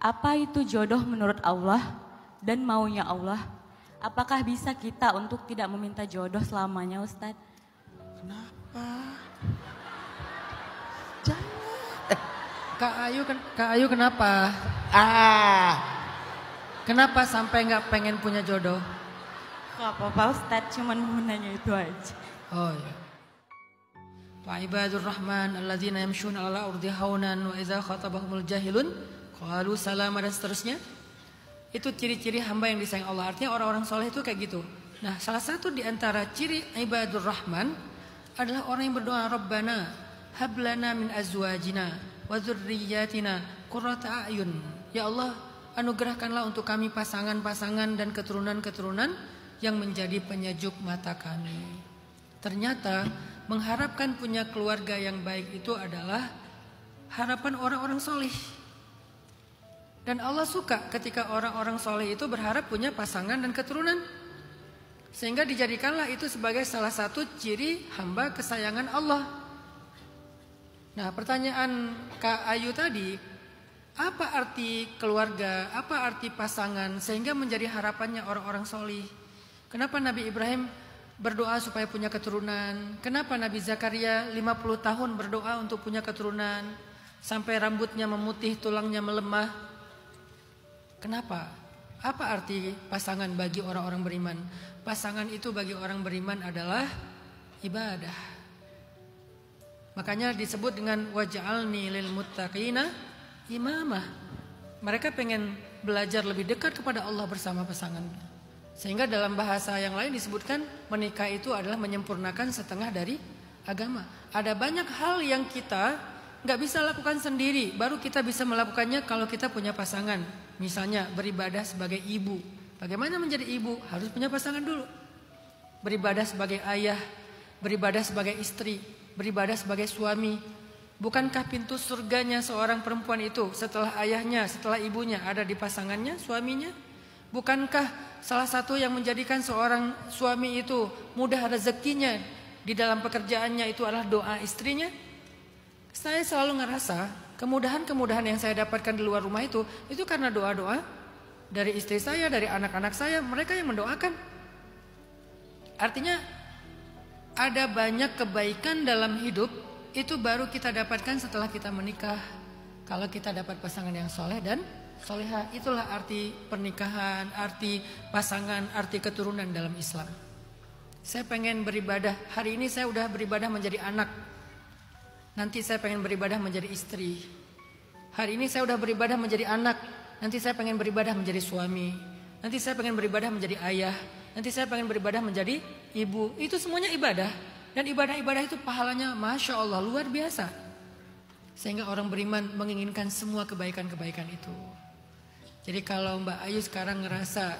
Apa itu jodoh menurut Allah dan maunya Allah? Apakah bisa kita untuk tidak meminta jodoh selamanya, Ustadz? Kenapa? Jangan. Kak Ayu kenapa? Kenapa sampai nggak pengen punya jodoh? Gak apa-apa Ustadz, cuman mau nanya itu aja. Oh ya. Wa ibadur rahman alladzina yamshuna 'alal ardi haunan wa idza khatabahumul jahilun qalu salama dan seterusnya. Itu ciri-ciri hamba yang disayang Allah. Artinya orang-orang soleh itu kayak gitu. Nah, salah satu di antara ciri ibadur rahman adalah orang yang berdoa, Rabbana hablana min azwajina wa dzurriyyatina qurrata a'yun. Ya Allah, anugerahkanlah untuk kami pasangan-pasangan dan keturunan-keturunan yang menjadi penyejuk mata kami. Ternyata mengharapkan punya keluarga yang baik itu adalah harapan orang-orang soleh. Dan Allah suka ketika orang-orang soleh itu berharap punya pasangan dan keturunan. Sehingga dijadikanlah itu sebagai salah satu ciri hamba kesayangan Allah. Nah, pertanyaan Kak Ayu tadi, apa arti keluarga, apa arti pasangan sehingga menjadi harapannya orang-orang soleh? Kenapa Nabi Ibrahim berdoa supaya punya keturunan? Kenapa Nabi Zakaria 50 tahun berdoa untuk punya keturunan sampai rambutnya memutih, tulangnya melemah? Kenapa? Apa arti pasangan bagi orang-orang beriman? Pasangan itu bagi orang beriman adalah ibadah. Makanya disebut dengan waj'alni lil muttaqina imamah. Mereka pengen belajar lebih dekat kepada Allah bersama pasangannya. Sehingga dalam bahasa yang lain disebutkan menikah itu adalah menyempurnakan setengah dari agama. Ada banyak hal yang kita nggak bisa lakukan sendiri, baru kita bisa melakukannya kalau kita punya pasangan. Misalnya beribadah sebagai ibu. Bagaimana menjadi ibu? Harus punya pasangan dulu. Beribadah sebagai ayah, beribadah sebagai istri, beribadah sebagai suami. Bukankah pintu surganya seorang perempuan itu setelah ayahnya, setelah ibunya ada di pasangannya, suaminya? Bukankah salah satu yang menjadikan seorang suami itu mudah rezekinya di dalam pekerjaannya itu adalah doa istrinya? Saya selalu ngerasa kemudahan-kemudahan yang saya dapatkan di luar rumah itu karena doa-doa dari istri saya, dari anak-anak saya, mereka yang mendoakan. Artinya ada banyak kebaikan dalam hidup itu baru kita dapatkan setelah kita menikah. Kalau kita dapat pasangan yang soleh dan soleha, itulah arti pernikahan, arti pasangan, arti keturunan dalam Islam. Saya pengen beribadah, hari ini saya udah beribadah menjadi anak. Nanti saya pengen beribadah menjadi istri. Hari ini saya udah beribadah menjadi anak. Nanti saya pengen beribadah menjadi suami. Nanti saya pengen beribadah menjadi ayah. Nanti saya pengen beribadah menjadi ibu. Itu semuanya ibadah. Dan ibadah-ibadah itu pahalanya Masya Allah luar biasa. Sehingga orang beriman menginginkan semua kebaikan-kebaikan itu. Jadi kalau Mbak Ayu sekarang ngerasa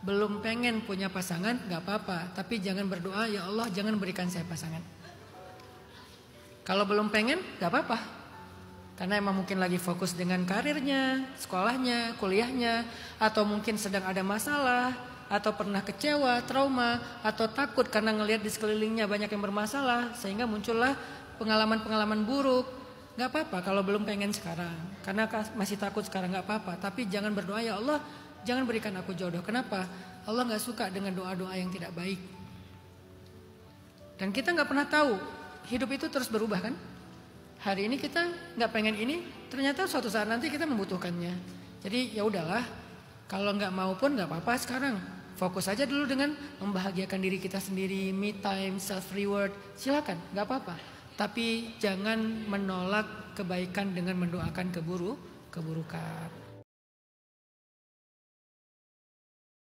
belum pengen punya pasangan, gak apa-apa. Tapi jangan berdoa, ya Allah jangan berikan saya pasangan. Kalau belum pengen, gak apa-apa. Karena emang mungkin lagi fokus dengan karirnya, sekolahnya, kuliahnya. Atau mungkin sedang ada masalah. Atau pernah kecewa, trauma. Atau takut karena ngelihat di sekelilingnya banyak yang bermasalah. Sehingga muncullah pengalaman-pengalaman buruk. Gak apa-apa kalau belum pengen sekarang. Karena masih takut sekarang gak apa-apa. Tapi jangan berdoa, ya Allah jangan berikan aku jodoh. Kenapa? Allah gak suka dengan doa-doa yang tidak baik. Dan kita gak pernah tahu. Hidup itu terus berubah kan? Hari ini kita nggak pengen ini, ternyata suatu saat nanti kita membutuhkannya. Jadi ya udahlah, kalau nggak mau pun nggak apa-apa sekarang. Fokus aja dulu dengan membahagiakan diri kita sendiri, me time, self reward, silakan, nggak apa-apa. Tapi jangan menolak kebaikan dengan mendoakan keburukan.